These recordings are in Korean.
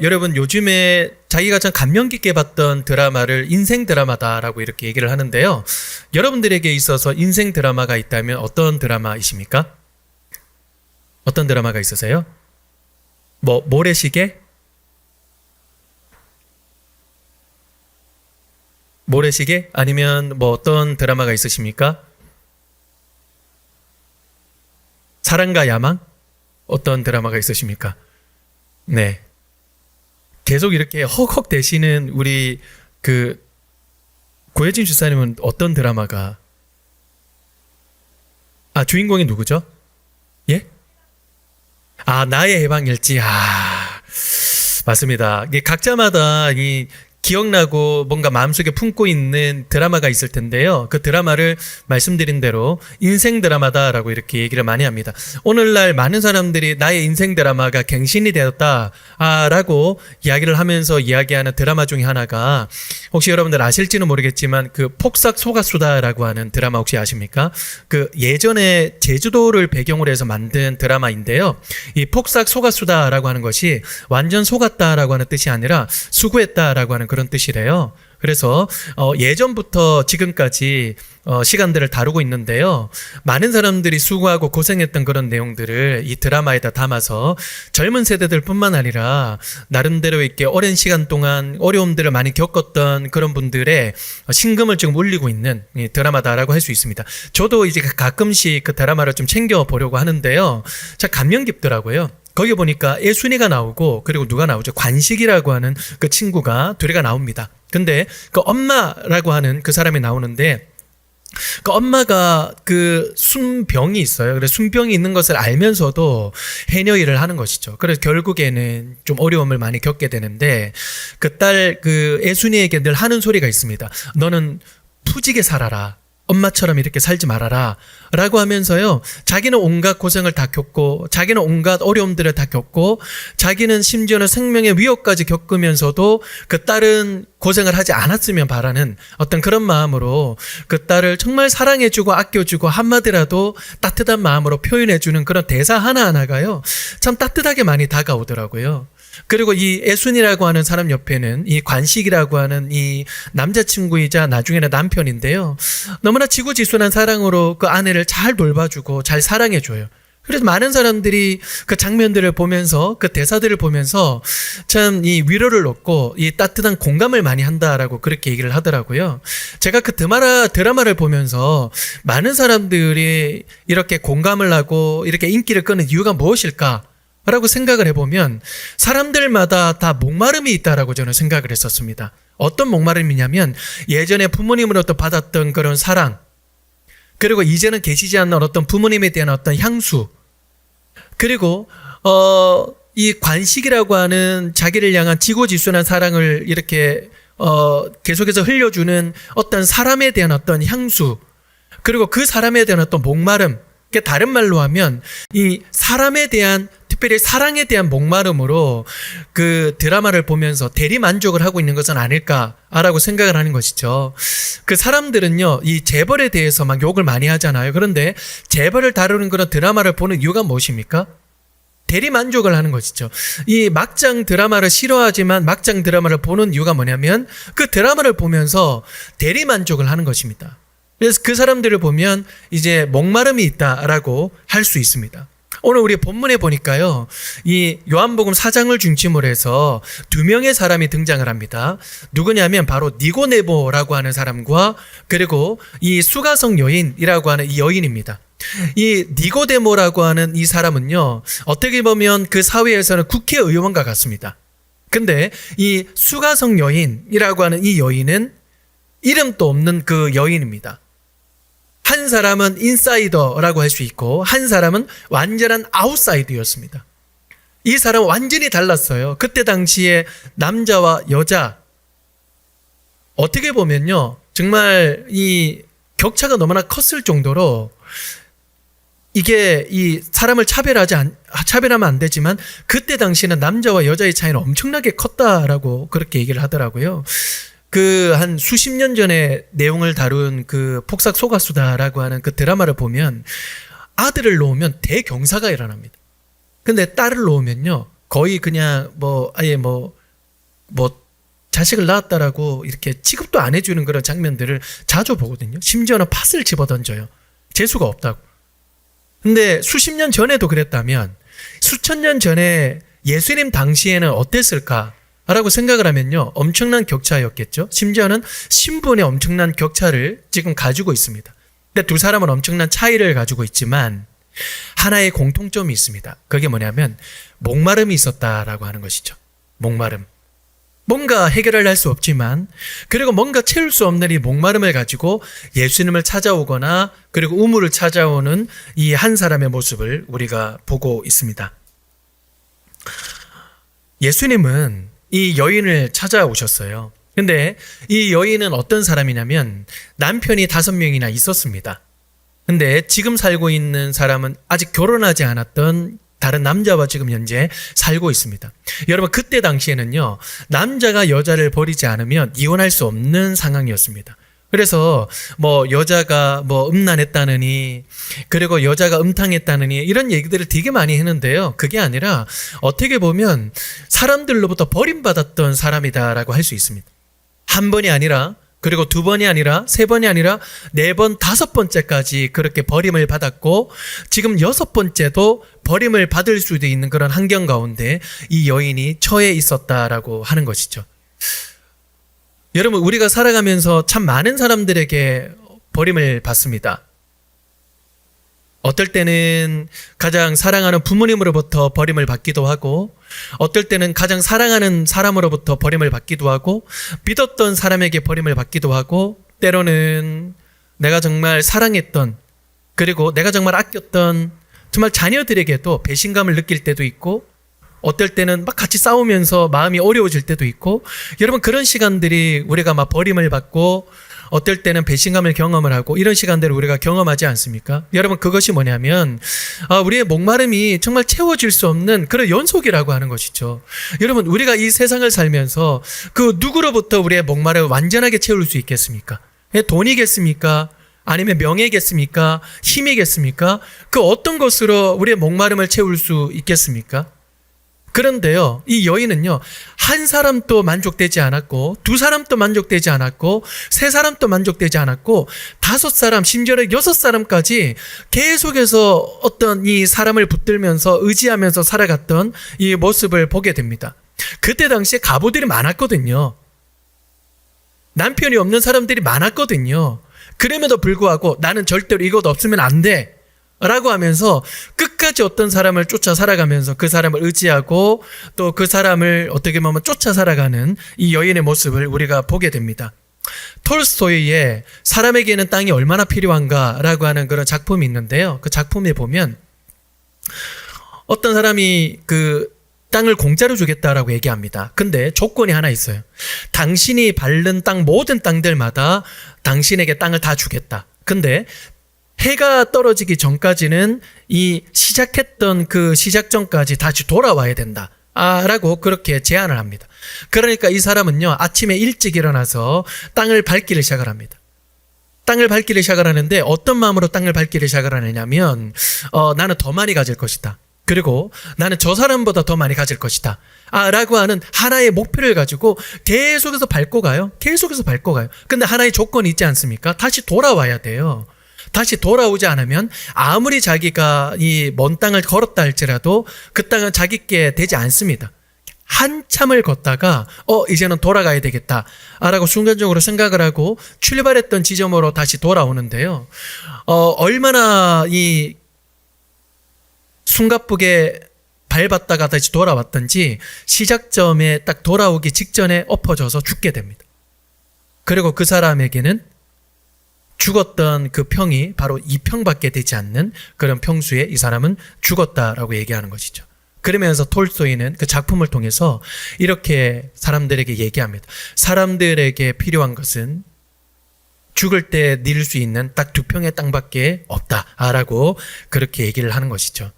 여러분 요즘에 자기가 참 감명 깊게 봤던 드라마를 인생 드라마다라고 이렇게 얘기를 하는데요. 여러분들에게 있어서 인생 드라마가 있다면 어떤 드라마이십니까? 어떤 드라마가 있으세요? 모래시계? 모래시계? 아니면 어떤 드라마가 있으십니까? 사랑과 야망? 어떤 드라마가 있으십니까? 네. 계속 이렇게 헉헉 대시는 우리 고혜진 주사님은 어떤 드라마가 주인공이 누구죠? 예? 나의 해방일지. 맞습니다. 이게 각자마다 기억나고 뭔가 마음속에 품고 있는 드라마가 있을 텐데요. 그 드라마를 말씀드린 대로 인생 드라마다라고 이렇게 얘기를 많이 합니다. 오늘날 많은 사람들이 나의 인생 드라마가 갱신이 되었다라고 이야기를 하면서 이야기하는 드라마 중에 하나가, 혹시 여러분들 아실지는 모르겠지만 폭삭 속았수다라고 하는 드라마 혹시 아십니까? 예전에 제주도를 배경으로 해서 만든 드라마인데요. 이 폭삭 속았수다라고 하는 것이 완전 속았다라고 하는 뜻이 아니라 수고했다라고 하는 그런 뜻이래요. 그래서 예전부터 지금까지 시간들을 다루고 있는데요. 많은 사람들이 수고하고 고생했던 그런 내용들을 이 드라마에다 담아서 젊은 세대들뿐만 아니라 나름대로 이렇게 오랜 시간 동안 어려움들을 많이 겪었던 그런 분들의 심금을 지금 울리고 있는 드라마다라고 할 수 있습니다. 저도 이제 가끔씩 그 드라마를 좀 챙겨보려고 하는데요. 참 감명 깊더라고요. 거기 보니까 애순이가 나오고, 그리고 누가 나오죠? 관식이라고 하는 그 친구가 둘이가 나옵니다. 근데 그 엄마라고 하는 그 사람이 나오는데, 그 엄마가 순병이 있어요. 그래서 순병이 있는 것을 알면서도 해녀 일을 하는 것이죠. 그래서 결국에는 좀 어려움을 많이 겪게 되는데, 그 딸 애순이에게 늘 하는 소리가 있습니다. 너는 푸지게 살아라. 엄마처럼 이렇게 살지 말아라 라고 하면서요, 자기는 온갖 고생을 다 겪고, 자기는 온갖 어려움들을 다 겪고, 자기는 심지어는 생명의 위협까지 겪으면서도 그 딸은 고생을 하지 않았으면 바라는 어떤 그런 마음으로 그 딸을 정말 사랑해주고 아껴주고 한마디라도 따뜻한 마음으로 표현해주는 그런 대사 하나하나가요, 참 따뜻하게 많이 다가오더라고요. 그리고 이 애순이라고 하는 사람 옆에는 이 관식이라고 하는 이 남자친구이자 나중에는 남편인데요. 너무나 지고지순한 사랑으로 그 아내를 잘 돌봐주고 잘 사랑해줘요. 그래서 많은 사람들이 그 장면들을 보면서, 그 대사들을 보면서 참 이 위로를 얻고 이 따뜻한 공감을 많이 한다라고 그렇게 얘기를 하더라고요. 제가 그 드라마를 보면서 많은 사람들이 이렇게 공감을 하고 이렇게 인기를 끄는 이유가 무엇일까? 라고 생각을 해보면 사람들마다 다 목마름이 있다라고 저는 생각을 했었습니다. 어떤 목마름이냐면 예전에 부모님으로부터 받았던 그런 사랑, 그리고 이제는 계시지 않는 어떤 부모님에 대한 어떤 향수, 그리고 이 관식이라고 하는 자기를 향한 지고지순한 사랑을 이렇게 계속해서 흘려주는 어떤 사람에 대한 어떤 향수, 그리고 그 사람에 대한 어떤 목마름, 다른 말로 하면 이 사람에 대한, 특별히 사랑에 대한 목마름으로 그 드라마를 보면서 대리 만족을 하고 있는 것은 아닐까라고 생각을 하는 것이죠. 그 사람들은요, 이 재벌에 대해서 막 욕을 많이 하잖아요. 그런데 재벌을 다루는 그런 드라마를 보는 이유가 무엇입니까? 대리 만족을 하는 것이죠. 이 막장 드라마를 싫어하지만 막장 드라마를 보는 이유가 뭐냐면 그 드라마를 보면서 대리 만족을 하는 것입니다. 그래서 그 사람들을 보면 이제 목마름이 있다라고 할 수 있습니다. 오늘 우리 본문에 보니까요, 이 요한복음 4장을 중심으로 해서 두 명의 사람이 등장을 합니다. 누구냐면 바로 니고데모라고 하는 사람과, 그리고 이 수가성 여인이라고 하는 이 여인입니다. 이 니고데모라고 하는 이 사람은요, 어떻게 보면 그 사회에서는 국회의원과 같습니다. 근데 이 수가성 여인이라고 하는 이 여인은 이름도 없는 그 여인입니다. 한 사람은 인사이더라고 할 수 있고 한 사람은 완전한 아웃사이더였습니다. 이 사람은 완전히 달랐어요. 그때 당시에 남자와 여자, 어떻게 보면요, 정말 이 격차가 너무나 컸을 정도로, 이게 이 사람을 차별하면 안 되지만 그때 당시에는 남자와 여자의 차이는 엄청나게 컸다라고 그렇게 얘기를 하더라고요. 한 수십 년 전에 내용을 다룬 폭삭 속았수다라고 하는 그 드라마를 보면 아들을 놓으면 대경사가 일어납니다. 근데 딸을 놓으면요, 거의 그냥 아예 자식을 낳았다라고 이렇게 취급도 안 해주는 그런 장면들을 자주 보거든요. 심지어는 팥을 집어던져요. 재수가 없다고. 근데 수십 년 전에도 그랬다면 수천 년 전에 예수님 당시에는 어땠을까라고 생각을 하면요. 엄청난 격차였겠죠. 심지어는 신분의 엄청난 격차를 지금 가지고 있습니다. 근데 두 사람은 엄청난 차이를 가지고 있지만 하나의 공통점이 있습니다. 그게 뭐냐면 목마름이 있었다라고 하는 것이죠. 목마름. 뭔가 해결을 할 수 없지만 그리고 뭔가 채울 수 없는 이 목마름을 가지고 예수님을 찾아오거나 그리고 우물을 찾아오는 이 한 사람의 모습을 우리가 보고 있습니다. 예수님은 이 여인을 찾아오셨어요. 근데 이 여인은 어떤 사람이냐면 남편이 5명이나 있었습니다. 근데 지금 살고 있는 사람은 아직 결혼하지 않았던 다른 남자와 지금 현재 살고 있습니다. 여러분 그때 당시에는요. 남자가 여자를 버리지 않으면 이혼할 수 없는 상황이었습니다. 그래서 여자가 음란했다느니 그리고 여자가 음탕했다느니 이런 얘기들을 되게 많이 했는데요. 그게 아니라 어떻게 보면 사람들로부터 버림받았던 사람이다라고 할 수 있습니다. 한 번이 아니라 그리고 2번이 아니라 3번이 아니라 4번, 5번째까지 그렇게 버림을 받았고 지금 6번째도 버림을 받을 수도 있는 그런 환경 가운데 이 여인이 처해 있었다라고 하는 것이죠. 여러분 우리가 살아가면서 참 많은 사람들에게 버림을 받습니다. 어떨 때는 가장 사랑하는 부모님으로부터 버림을 받기도 하고 어떨 때는 가장 사랑하는 사람으로부터 버림을 받기도 하고 믿었던 사람에게 버림을 받기도 하고 때로는 내가 정말 사랑했던 그리고 내가 정말 아꼈던 정말 자녀들에게도 배신감을 느낄 때도 있고 어떨 때는 막 같이 싸우면서 마음이 어려워질 때도 있고 여러분 그런 시간들이 우리가 막 버림을 받고 어떨 때는 배신감을 경험을 하고 이런 시간들을 우리가 경험하지 않습니까? 여러분 그것이 뭐냐면 우리의 목마름이 정말 채워질 수 없는 그런 연속이라고 하는 것이죠. 여러분 우리가 이 세상을 살면서 그 누구로부터 우리의 목마름을 완전하게 채울 수 있겠습니까? 돈이겠습니까? 아니면 명예겠습니까? 힘이겠습니까? 그 어떤 것으로 우리의 목마름을 채울 수 있겠습니까? 그런데요, 이 여인은요, 한 사람도 만족되지 않았고, 2사람도 만족되지 않았고, 3사람도 만족되지 않았고, 5사람, 심지어는 6사람까지 계속해서 어떤 이 사람을 붙들면서 의지하면서 살아갔던 이 모습을 보게 됩니다. 그때 당시에 가부들이 많았거든요. 남편이 없는 사람들이 많았거든요. 그럼에도 불구하고 나는 절대로 이것 없으면 안 돼. 라고 하면서 끝까지 어떤 사람을 쫓아 살아가면서 그 사람을 의지하고 또 그 사람을 어떻게 보면 쫓아 살아가는 이 여인의 모습을 우리가 보게 됩니다. 톨스토이의 사람에게는 땅이 얼마나 필요한가라고 하는 그런 작품이 있는데요. 그 작품에 보면 어떤 사람이 그 땅을 공짜로 주겠다라고 얘기합니다. 근데 조건이 하나 있어요. 당신이 밟는 땅 모든 땅들마다 당신에게 땅을 다 주겠다. 근데 해가 떨어지기 전까지는 이 시작했던 그 시작점까지 다시 돌아와야 된다. 라고 그렇게 제안을 합니다. 그러니까 이 사람은요, 아침에 일찍 일어나서 땅을 밟기를 시작을 합니다. 땅을 밟기를 시작을 하는데 어떤 마음으로 땅을 밟기를 시작을 하느냐면, 나는 더 많이 가질 것이다. 그리고 나는 저 사람보다 더 많이 가질 것이다. 라고 하는 하나의 목표를 가지고 계속해서 밟고 가요. 계속해서 밟고 가요. 근데 하나의 조건이 있지 않습니까? 다시 돌아와야 돼요. 다시 돌아오지 않으면 아무리 자기가 이 먼 땅을 걸었다 할지라도 그 땅은 자기께 되지 않습니다. 한참을 걷다가 이제는 돌아가야 되겠다 라고 순간적으로 생각을 하고 출발했던 지점으로 다시 돌아오는데요. 얼마나 이 숨가쁘게 밟았다가 다시 돌아왔던지 시작점에 딱 돌아오기 직전에 엎어져서 죽게 됩니다. 그리고 그 사람에게는 죽었던 그 평이 바로 2평밖에 되지 않는 그런 평수에 이 사람은 죽었다라고 얘기하는 것이죠. 그러면서 톨스토이는 그 작품을 통해서 이렇게 사람들에게 얘기합니다. 사람들에게 필요한 것은 죽을 때 누릴 수 있는 딱 2평의 땅밖에 없다라고 그렇게 얘기를 하는 것이죠.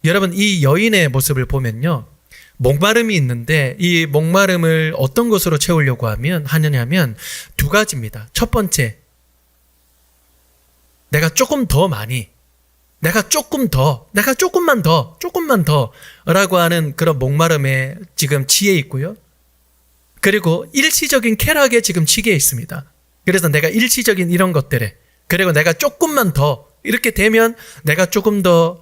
여러분 이 여인의 모습을 보면요. 목마름이 있는데 이 목마름을 어떤 것으로 채우려고 하느냐면 2가지입니다. 첫 번째, 내가 조금 더 많이 내가 조금만 더 라고 하는 그런 목마름에 지금 치에 있고요. 그리고 일시적인 쾌락에 지금 치게 있습니다. 그래서 내가 일시적인 이런 것들에, 그리고 내가 조금만 더 이렇게 되면 내가 조금 더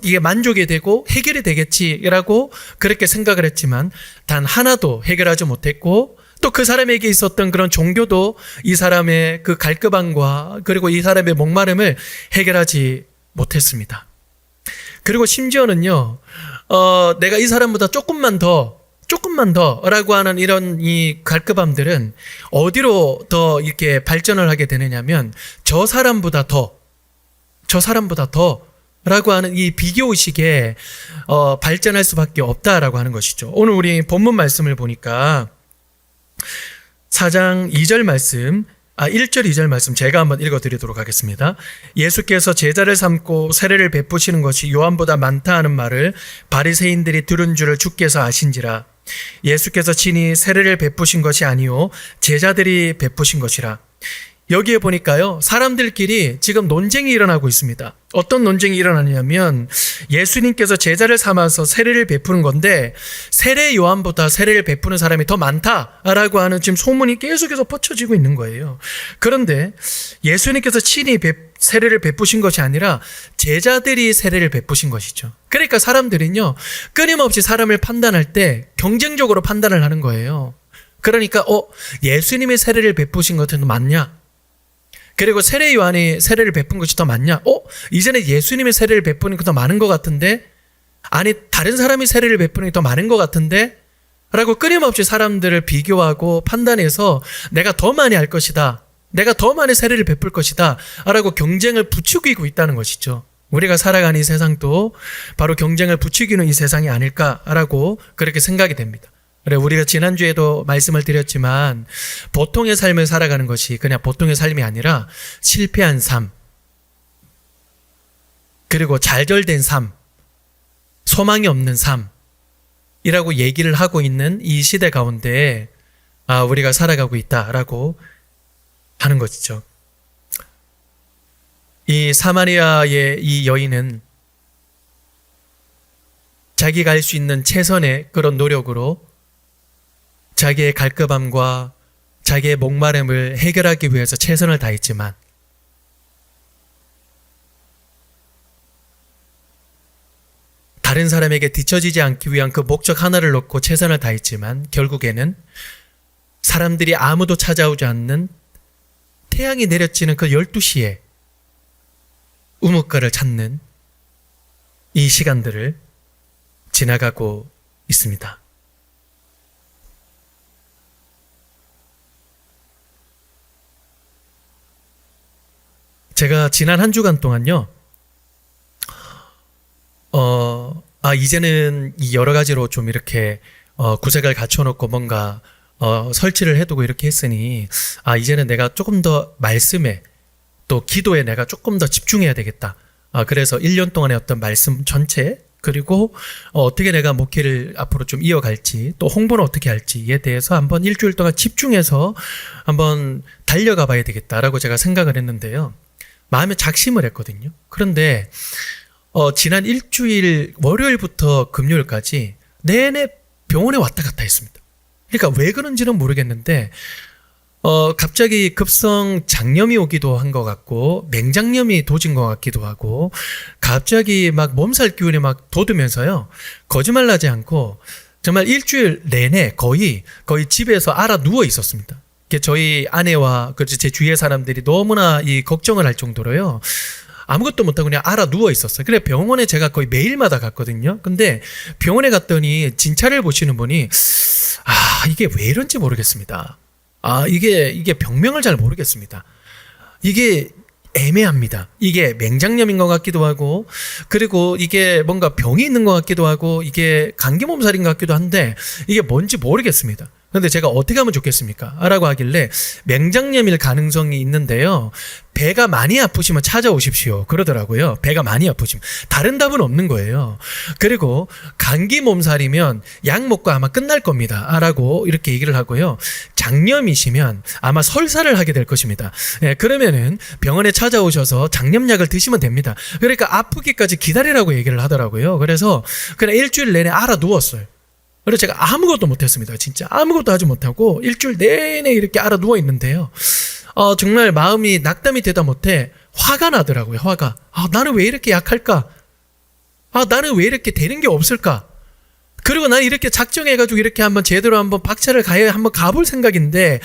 이게 만족이 되고 해결이 되겠지라고 그렇게 생각을 했지만 단 하나도 해결하지 못했고, 또 그 사람에게 있었던 그런 종교도 이 사람의 그 갈급함과 그리고 이 사람의 목마름을 해결하지 못했습니다. 그리고 심지어는요, 내가 이 사람보다 조금만 더라고 하는 이런 이 갈급함들은 어디로 더 이렇게 발전을 하게 되느냐면 저 사람보다 더라고 하는 이 비교의식에 발전할 수밖에 없다라고 하는 것이죠. 오늘 우리 본문 말씀을 보니까 4장 2절 말씀, 1절 2절 말씀 제가 한번 읽어드리도록 하겠습니다. 예수께서 제자를 삼고 세례를 베푸시는 것이 요한보다 많다 하는 말을 바리새인들이 들은 줄을 주께서 아신지라. 예수께서 친히 세례를 베푸신 것이 아니요 제자들이 베푸신 것이라. 여기에 보니까요, 사람들끼리 지금 논쟁이 일어나고 있습니다. 어떤 논쟁이 일어나냐면 예수님께서 제자를 삼아서 세례를 베푸는 건데 세례 요한보다 세례를 베푸는 사람이 더 많다라고 하는 지금 소문이 계속해서 퍼쳐지고 있는 거예요. 그런데 예수님께서 친히 세례를 베푸신 것이 아니라 제자들이 세례를 베푸신 것이죠. 그러니까 사람들은요, 끊임없이 사람을 판단할 때 경쟁적으로 판단을 하는 거예요. 그러니까 예수님이 세례를 베푸신 것은 맞냐? 그리고 세례 요한이 세례를 베푼 것이 더 많냐? 이전에 예수님의 세례를 베푸는 게 더 많은 것 같은데? 아니, 다른 사람이 세례를 베푸는 게 더 많은 것 같은데? 라고 끊임없이 사람들을 비교하고 판단해서 내가 더 많이 할 것이다, 내가 더 많이 세례를 베풀 것이다 라고 경쟁을 부추기고 있다는 것이죠. 우리가 살아가는 이 세상도 바로 경쟁을 부추기는 이 세상이 아닐까라고 그렇게 생각이 됩니다. 그래, 우리가 지난주에도 말씀을 드렸지만 보통의 삶을 살아가는 것이 그냥 보통의 삶이 아니라 실패한 삶, 그리고 잘절된 삶, 소망이 없는 삶이라고 얘기를 하고 있는 이 시대 가운데 우리가 살아가고 있다라고 하는 것이죠. 이 사마리아의 이 여인은 자기가 할 수 있는 최선의 그런 노력으로 자기의 갈급함과 자기의 목마름을 해결하기 위해서 최선을 다했지만 다른 사람에게 뒤처지지 않기 위한 그 목적 하나를 놓고 최선을 다했지만 결국에는 사람들이 아무도 찾아오지 않는 태양이 내려지는 그 12시에 우뭇가를 찾는 이 시간들을 지나가고 있습니다. 제가 지난 한 주간 동안요, 이제는 이 여러 가지로 좀 이렇게 구색을 갖춰놓고 뭔가 설치를 해두고 이렇게 했으니 이제는 내가 조금 더 말씀에 또 기도에 내가 조금 더 집중해야 되겠다. 그래서 1년 동안의 어떤 말씀 전체, 그리고 어떻게 내가 목회를 앞으로 좀 이어갈지, 또 홍보는 어떻게 할지에 대해서 한번 일주일 동안 집중해서 한번 달려가 봐야 되겠다라고 제가 생각을 했는데요. 마음에 작심을 했거든요. 그런데 지난 일주일 월요일부터 금요일까지 내내 병원에 왔다 갔다 했습니다. 그러니까 왜 그런지는 모르겠는데 갑자기 급성 장염이 오기도 한 것 같고 맹장염이 도진 것 같기도 하고 갑자기 막 몸살 기운이 막 돋으면서요, 거짓말하지 않고 정말 일주일 내내 거의 집에서 알아 누워 있었습니다. 저희 아내와 제 주위의 사람들이 너무나 이 걱정을 할 정도로요, 아무것도 못하고 그냥 알아 누워 있었어요. 그래 병원에 제가 거의 매일마다 갔거든요. 근데 병원에 갔더니 진찰을 보시는 분이 이게 왜 이런지 모르겠습니다. 이게 병명을 잘 모르겠습니다. 이게 애매합니다. 이게 맹장염인 것 같기도 하고, 그리고 이게 뭔가 병이 있는 것 같기도 하고, 이게 감기 몸살인 것 같기도 한데 이게 뭔지 모르겠습니다. 근데 제가 어떻게 하면 좋겠습니까? 라고 하길래 맹장염일 가능성이 있는데요. 배가 많이 아프시면 찾아오십시오. 그러더라고요. 배가 많이 아프시면. 다른 답은 없는 거예요. 그리고 감기 몸살이면 약 먹고 아마 끝날 겁니다. 라고 이렇게 얘기를 하고요. 장염이시면 아마 설사를 하게 될 것입니다. 예, 그러면은 병원에 찾아오셔서 장염약을 드시면 됩니다. 그러니까 아프기까지 기다리라고 얘기를 하더라고요. 그래서 그냥 일주일 내내 알아 누웠어요. 그래서 제가 아무것도 못했습니다. 진짜 아무것도 하지 못하고 일주일 내내 이렇게 알아 누워 있는데요. 정말 마음이 낙담이 되다 못해 화가 나더라고요. 화가. 나는 왜 이렇게 약할까? 나는 왜 이렇게 되는 게 없을까? 그리고 난 이렇게 작정해가지고 이렇게 한번 제대로 한번 박차를 한번 가볼 생각인데,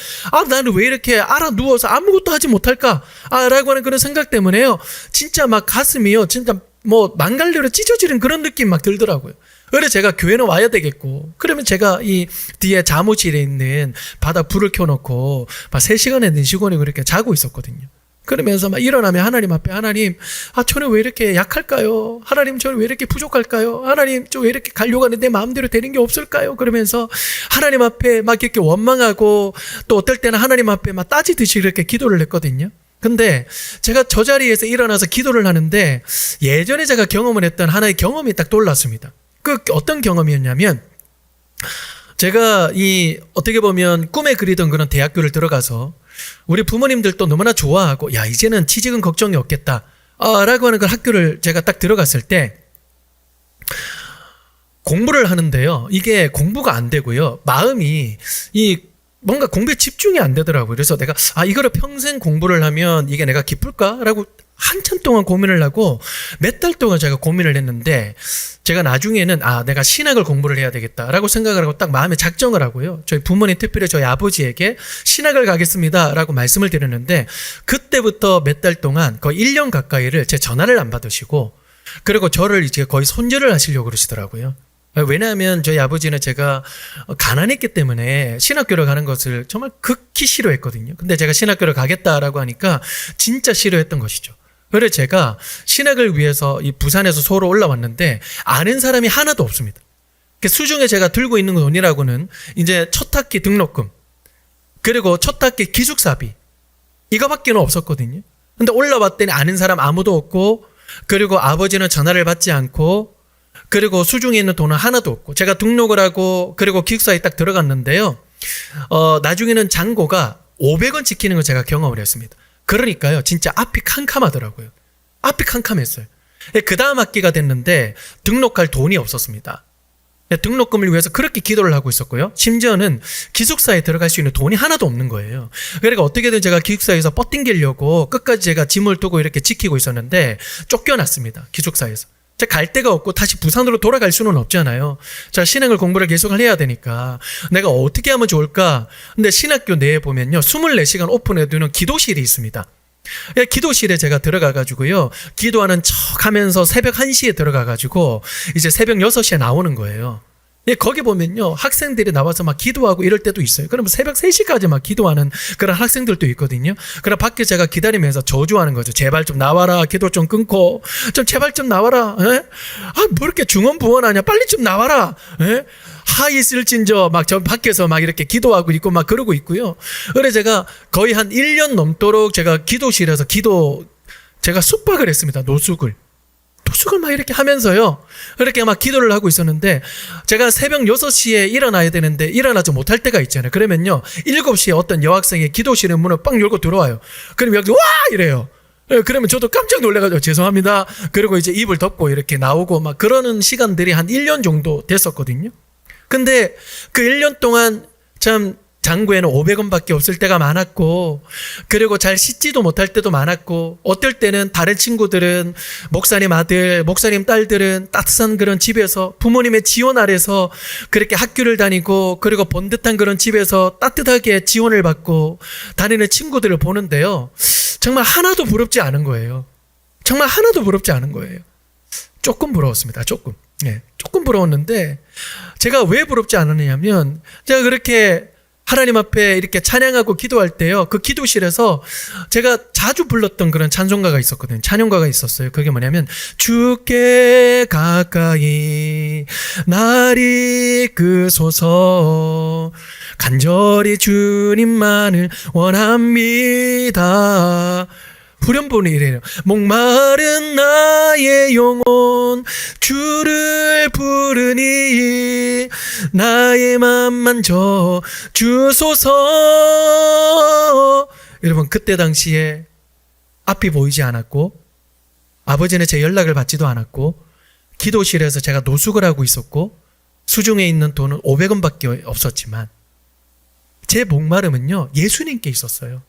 나는 왜 이렇게 알아 누워서 아무것도 하지 못할까? 라고 하는 그런 생각 때문에요. 진짜 막 가슴이요. 진짜 뭐 망갈래로 찢어지는 그런 느낌 막 들더라고요. 그래서 제가 교회는 와야 되겠고, 그러면 제가 이 뒤에 사무실에 있는 바닥 불을 켜놓고 막 3시간에 4시간에 그렇게 자고 있었거든요. 그러면서 막 일어나면 하나님 앞에, 하나님, 저는 왜 이렇게 약할까요? 하나님, 저는 왜 이렇게 부족할까요? 하나님, 저 왜 이렇게 가려고 하는데 내 마음대로 되는 게 없을까요? 그러면서 하나님 앞에 막 이렇게 원망하고, 또 어떨 때는 하나님 앞에 막 따지듯이 이렇게 기도를 했거든요. 근데 제가 저 자리에서 일어나서 기도를 하는데 예전에 제가 경험을 했던 하나의 경험이 딱 떠올랐습니다. 그 어떤 경험이었냐면, 제가 어떻게 보면 꿈에 그리던 그런 대학교를 들어가서 우리 부모님들도 너무나 좋아하고, 야, 이제는 취직은 걱정이 없겠다. 라고 하는 그 학교를 제가 딱 들어갔을 때 공부를 하는데요. 이게 공부가 안 되고요. 마음이 뭔가 공부에 집중이 안 되더라고요. 그래서 내가 이거를 평생 공부를 하면 이게 내가 기쁠까라고 한참 동안 고민을 하고 몇 달 동안 제가 고민을 했는데, 제가 나중에는 내가 신학을 공부를 해야 되겠다라고 생각을 하고 딱 마음에 작정을 하고요. 저희 부모님, 특별히 저희 아버지에게 신학을 가겠습니다라고 말씀을 드렸는데, 그때부터 몇 달 동안 거의 1년 가까이를 제 전화를 안 받으시고, 그리고 저를 이제 거의 손절을 하시려고 그러시더라고요. 왜냐하면 저희 아버지는 제가 가난했기 때문에 신학교를 가는 것을 정말 극히 싫어했거든요. 근데 제가 신학교를 가겠다라고 하니까 진짜 싫어했던 것이죠. 그래서 제가 신학을 위해서 이 부산에서 서울로 올라왔는데 아는 사람이 하나도 없습니다. 수중에 제가 들고 있는 돈이라고는 이제 첫 학기 등록금, 그리고 첫 학기 기숙사비, 이거밖에는 없었거든요. 근데 올라왔더니 아는 사람 아무도 없고, 그리고 아버지는 전화를 받지 않고, 그리고 수중에 있는 돈은 하나도 없고, 제가 등록을 하고 그리고 기숙사에 딱 들어갔는데요. 나중에는 잔고가 500원 찍히는 걸 제가 경험을 했습니다. 그러니까요, 진짜 앞이 캄캄하더라고요. 앞이 캄캄했어요. 그 다음 학기가 됐는데 등록할 돈이 없었습니다. 등록금을 위해서 그렇게 기도를 하고 있었고요. 심지어는 기숙사에 들어갈 수 있는 돈이 하나도 없는 거예요. 그러니까 어떻게든 제가 기숙사에서 뻗팅기려고 끝까지 제가 짐을 두고 이렇게 지키고 있었는데 쫓겨났습니다. 기숙사에서. 제가 갈 데가 없고 다시 부산으로 돌아갈 수는 없잖아요. 자, 신학을 공부를 계속 해야 되니까 내가 어떻게 하면 좋을까? 근데 신학교 내에 보면요, 24시간 오픈해두는 기도실이 있습니다. 기도실에 제가 들어가가지고요, 기도하는 척 하면서 새벽 1시에 들어가가지고 이제 새벽 6시에 나오는 거예요. 거기 보면요, 학생들이 나와서 막 기도하고 이럴 때도 있어요. 그러면 새벽 3시까지 막 기도하는 그런 학생들도 있거든요. 그럼 밖에 제가 기다리면서 저주하는 거죠. 제발 좀 나와라. 기도 좀 끊고. 제발 좀 나와라. 에? 뭐 이렇게 중언부언하냐. 빨리 좀 나와라. 에? 하 있을진저 막 저 밖에서 막 이렇게 기도하고 있고 막 그러고 있고요. 그래서 제가 거의 한 1년 넘도록 제가 기도실에서 제가 숙박을 했습니다. 노숙을 막 이렇게 하면서요, 그렇게 막 기도를 하고 있었는데, 제가 새벽 6시에 일어나야 되는데 일어나지 못할 때가 있잖아요. 그러면요, 7시에 어떤 여학생이 기도실의 문을 빵 열고 들어와요. 그럼 여기 와! 이래요. 그러면 저도 깜짝 놀라가지고 죄송합니다. 그리고 이제 입을 덮고 이렇게 나오고 막 그러는 시간들이 한 1년 정도 됐었거든요. 근데 그 1년 동안 참 잔고에는 500원밖에 없을 때가 많았고, 그리고 잘 씻지도 못할 때도 많았고, 어떨 때는 다른 친구들은, 목사님 아들, 목사님 딸들은 따뜻한 그런 집에서 부모님의 지원 아래서 그렇게 학교를 다니고, 그리고 번듯한 그런 집에서 따뜻하게 지원을 받고 다니는 친구들을 보는데요, 정말 하나도 부럽지 않은 거예요. 정말 하나도 부럽지 않은 거예요. 조금 부러웠습니다. 조금. 조금 부러웠는데, 제가 왜 부럽지 않았냐면, 제가 그렇게 하나님 앞에 이렇게 찬양하고 기도할 때요, 그 기도실에서 제가 자주 불렀던 그런 찬송가가 있었거든요. 찬양가가 있었어요. 그게 뭐냐면, 주께 가까이 날 이끄소서, 간절히 주님만을 원합니다. 후렴부분이 이래요. 목마른 나의 영혼 주를 부르니 나의 맘만 저 주소서. 여러분, 그때 당시에 앞이 보이지 않았고 아버지는 제 연락을 받지도 않았고 기도실에서 제가 노숙을 하고 있었고 수중에 있는 돈은 500원밖에 없었지만 제 목마름은요, 예수님께 있었어요.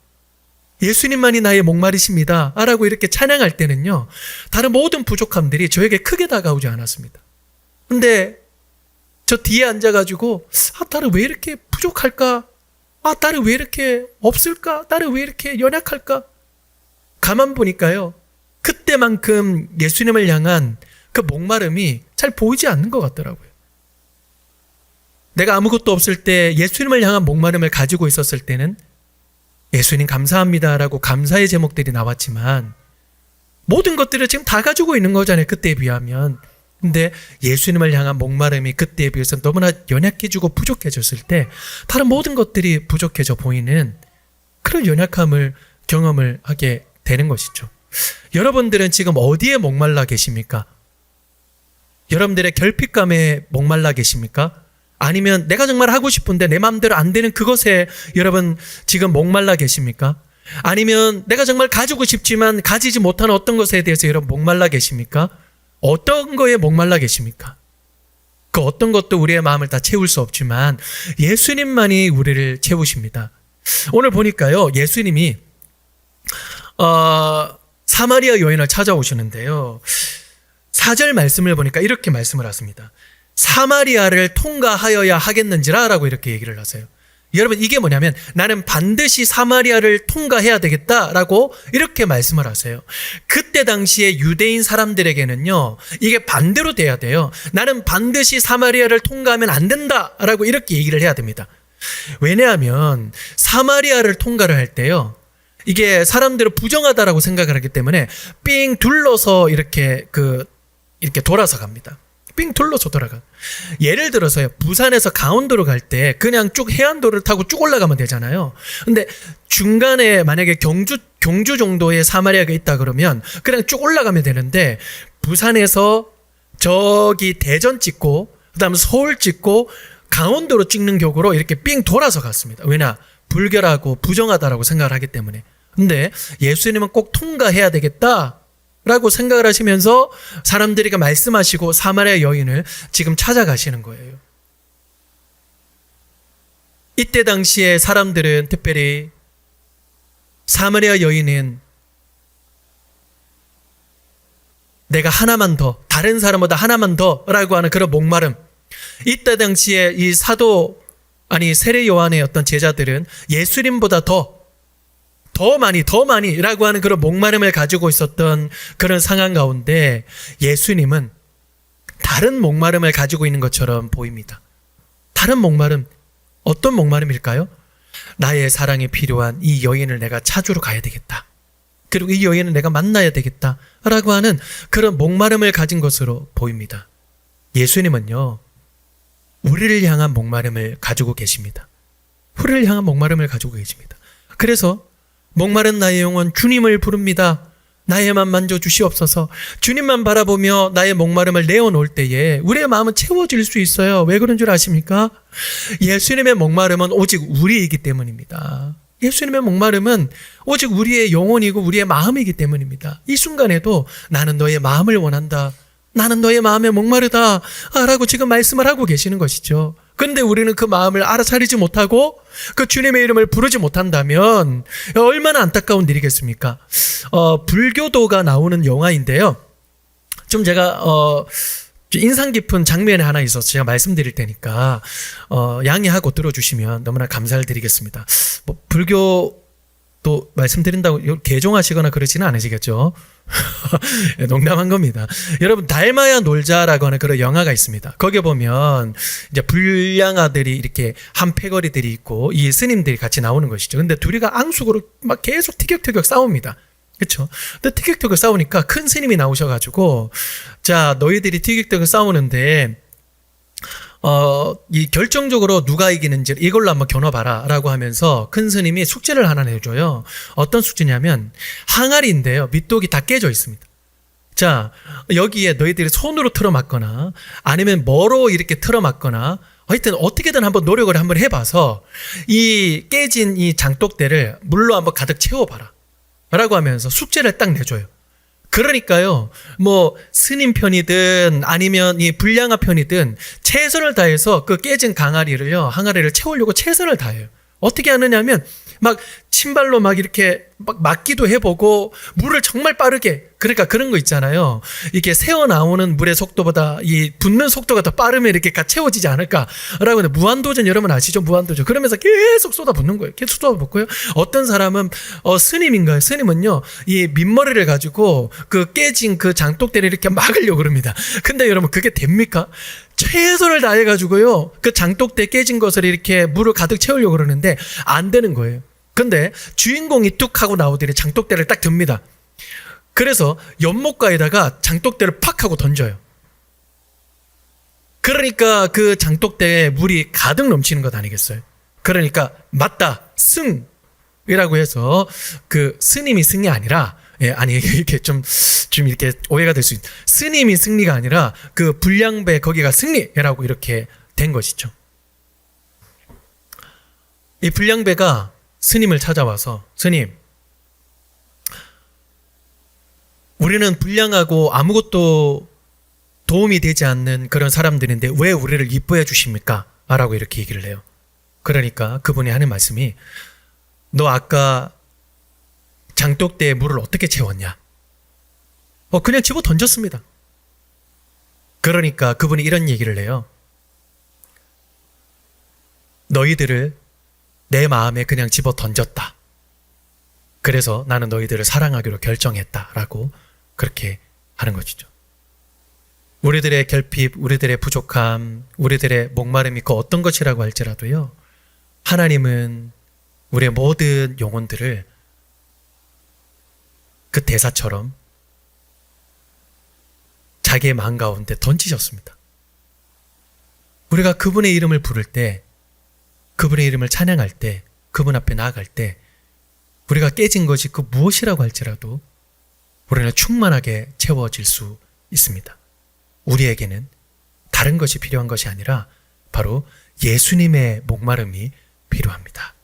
예수님만이 나의 목마르십니다 라고 이렇게 찬양할 때는요, 다른 모든 부족함들이 저에게 크게 다가오지 않았습니다. 근데 저 뒤에 앉아가지고 나를 왜 이렇게 부족할까? 나를 왜 이렇게 없을까? 나를 왜 이렇게 연약할까? 가만 보니까요, 그때만큼 예수님을 향한 그 목마름이 잘 보이지 않는 것 같더라고요. 내가 아무것도 없을 때 예수님을 향한 목마름을 가지고 있었을 때는 예수님 감사합니다라고 감사의 제목들이 나왔지만 모든 것들을 지금 다 가지고 있는 거잖아요, 그때에 비하면. 근데 예수님을 향한 목마름이 그때에 비해서 너무나 연약해지고 부족해졌을 때 다른 모든 것들이 부족해져 보이는 그런 연약함을 경험을 하게 되는 것이죠. 여러분들은 지금 어디에 목말라 계십니까? 여러분들의 결핍감에 목말라 계십니까? 아니면 내가 정말 하고 싶은데 내 마음대로 안 되는 그것에 여러분 지금 목말라 계십니까? 아니면 내가 정말 가지고 싶지만 가지지 못하는 어떤 것에 대해서 여러분 목말라 계십니까? 어떤 거에 목말라 계십니까? 그 어떤 것도 우리의 마음을 다 채울 수 없지만 예수님만이 우리를 채우십니다. 오늘 보니까요, 예수님이 사마리아 여인을 찾아오시는데요, 4절 말씀을 보니까 이렇게 말씀을 하십니다. 사마리아를 통과하여야 하겠는지라 라고 이렇게 얘기를 하세요. 여러분, 이게 뭐냐면 나는 반드시 사마리아를 통과해야 되겠다라고 이렇게 말씀을 하세요. 그때 당시에 유대인 사람들에게는요, 이게 반대로 돼야 돼요. 나는 반드시 사마리아를 통과하면 안 된다라고 이렇게 얘기를 해야 됩니다. 왜냐하면 사마리아를 통과를 할 때요, 이게 사람들은 부정하다라고 생각을 하기 때문에 삥 둘러서 이렇게 돌아서 갑니다. 삥 둘러서 돌아가. 예를 들어서요, 부산에서 강원도로 갈 때 그냥 쭉 해안도를 타고 쭉 올라가면 되잖아요. 근데 중간에 만약에 경주 정도의 사마리아가 있다 그러면 그냥 쭉 올라가면 되는데, 부산에서 저기 대전 찍고 그다음 서울 찍고 강원도로 찍는 격으로 이렇게 삥 돌아서 갔습니다. 왜냐? 불결하고 부정하다라고 생각을 하기 때문에. 근데 예수님은 꼭 통과해야 되겠다 라고 생각을 하시면서 사람들에게 말씀하시고 사마리아 여인을 지금 찾아가시는 거예요. 이때 당시에 사람들은, 특별히 사마리아 여인은 내가 하나만 더, 다른 사람보다 하나만 더 라고 하는 그런 목마름, 이때 당시에 이 세례 요한의 어떤 제자들은 예수님보다 더 많이 라고 하는 그런 목마름을 가지고 있었던 그런 상황 가운데 예수님은 다른 목마름을 가지고 있는 것처럼 보입니다. 다른 목마름, 어떤 목마름일까요? 나의 사랑이 필요한 이 여인을 내가 찾으러 가야 되겠다. 그리고 이 여인을 내가 만나야 되겠다 라고 하는 그런 목마름을 가진 것으로 보입니다. 예수님은요, 우리를 향한 목마름을 가지고 계십니다. 우리를 향한 목마름을 가지고 계십니다. 그래서 목마른 나의 영혼 주님을 부릅니다. 나의 맘 만져주시옵소서. 주님만 바라보며 나의 목마름을 내어놓을 때에 우리의 마음은 채워질 수 있어요. 왜 그런 줄 아십니까? 예수님의 목마름은 오직 우리이기 때문입니다. 예수님의 목마름은 오직 우리의 영혼이고 우리의 마음이기 때문입니다. 이 순간에도 나는 너의 마음을 원한다, 나는 너의 마음에 목마르다 라고 지금 말씀을 하고 계시는 것이죠. 그런데 우리는 그 마음을 알아차리지 못하고 그 주님의 이름을 부르지 못한다면 얼마나 안타까운 일이겠습니까? 불교도가 나오는 영화인데요, 좀 제가 인상 깊은 장면이 하나 있어서 제가 말씀드릴 테니까 양해하고 들어주시면 너무나 감사를 드리겠습니다. 불교도 말씀드린다고 개종하시거나 그러지는 않으시겠죠? 농담한 겁니다. 여러분, 닮아야 놀자라고 하는 그런 영화가 있습니다. 거기에 보면 이제 불량아들이 이렇게 한 패거리들이 있고 이 스님들이 같이 나오는 것이죠. 근데 둘이가 앙숙으로 막 계속 티격태격 싸웁니다. 그렇죠? 근데 티격태격 싸우니까 큰 스님이 나오셔가지고, 자, 너희들이 티격태격 싸우는데 이 결정적으로 누가 이기는지 이걸로 한번 겨눠봐라 라고 하면서 큰 스님이 숙제를 하나 내줘요. 어떤 숙제냐면 항아리인데요, 밑독이 다 깨져 있습니다. 자, 여기에 너희들이 손으로 틀어맞거나 아니면 뭐로 이렇게 틀어맞거나 하여튼 어떻게든 한번 노력을 한번 해봐서 이 깨진 이 장독대를 물로 한번 가득 채워봐라 라고 하면서 숙제를 딱 내줘요. 그러니까요, 뭐 스님 편이든 아니면 이 불량아 편이든 최선을 다해서 그 깨진 항아리를 채우려고 최선을 다해요. 어떻게 하느냐면 막 신발로 막 이렇게 막 막기도 해보고 물을 정말 빠르게, 그러니까 그런 거 있잖아요. 이게 새어 나오는 물의 속도보다 이 붓는 속도가 더 빠르면 이렇게 채워지지 않을까라고 하는데, 무한도전 여러분 아시죠? 무한도전. 그러면서 계속 쏟아붓는 거예요. 계속 쏟아붓고요. 어떤 사람은 스님인가요? 스님은요, 이 민머리를 가지고 그 깨진 그 장독대를 이렇게 막으려고 그럽니다. 근데 여러분, 그게 됩니까? 최선을 다해가지고요, 그 장독대 깨진 것을 이렇게 물을 가득 채우려고 그러는데 안 되는 거예요. 근데 주인공이 뚝 하고 나오더니 장독대를 딱 듭니다. 그래서 연못가에다가 장독대를 팍 하고 던져요. 그러니까 그 장독대에 물이 가득 넘치는 것 아니겠어요? 그러니까 맞다, 승이라고 해서 그 스님이 승이 아니라, 아니 이렇게 좀 이렇게 오해가 될 수 있. 스님이 승리가 아니라 그 불량배 거기가 승리라고 이렇게 된 것이죠. 이 불량배가 스님을 찾아와서, 스님, 우리는 불량하고 아무것도 도움이 되지 않는 그런 사람들인데 왜 우리를 이뻐해 주십니까? 라고 이렇게 얘기를 해요. 그러니까 그분이 하는 말씀이, 너 아까 장독대에 물을 어떻게 채웠냐? 그냥 집어 던졌습니다. 그러니까 그분이 이런 얘기를 해요. 너희들을 내 마음에 그냥 집어 던졌다. 그래서 나는 너희들을 사랑하기로 결정했다라고 그렇게 하는 것이죠. 우리들의 결핍, 우리들의 부족함, 우리들의 목마름이 그 어떤 것이라고 할지라도요, 하나님은 우리의 모든 영혼들을 그 대사처럼 자기의 마음 가운데 던지셨습니다. 우리가 그분의 이름을 부를 때, 그분의 이름을 찬양할 때, 그분 앞에 나아갈 때 우리가 깨진 것이 그 무엇이라고 할지라도 우리는 충만하게 채워질 수 있습니다. 우리에게는 다른 것이 필요한 것이 아니라 바로 예수님의 목마름이 필요합니다.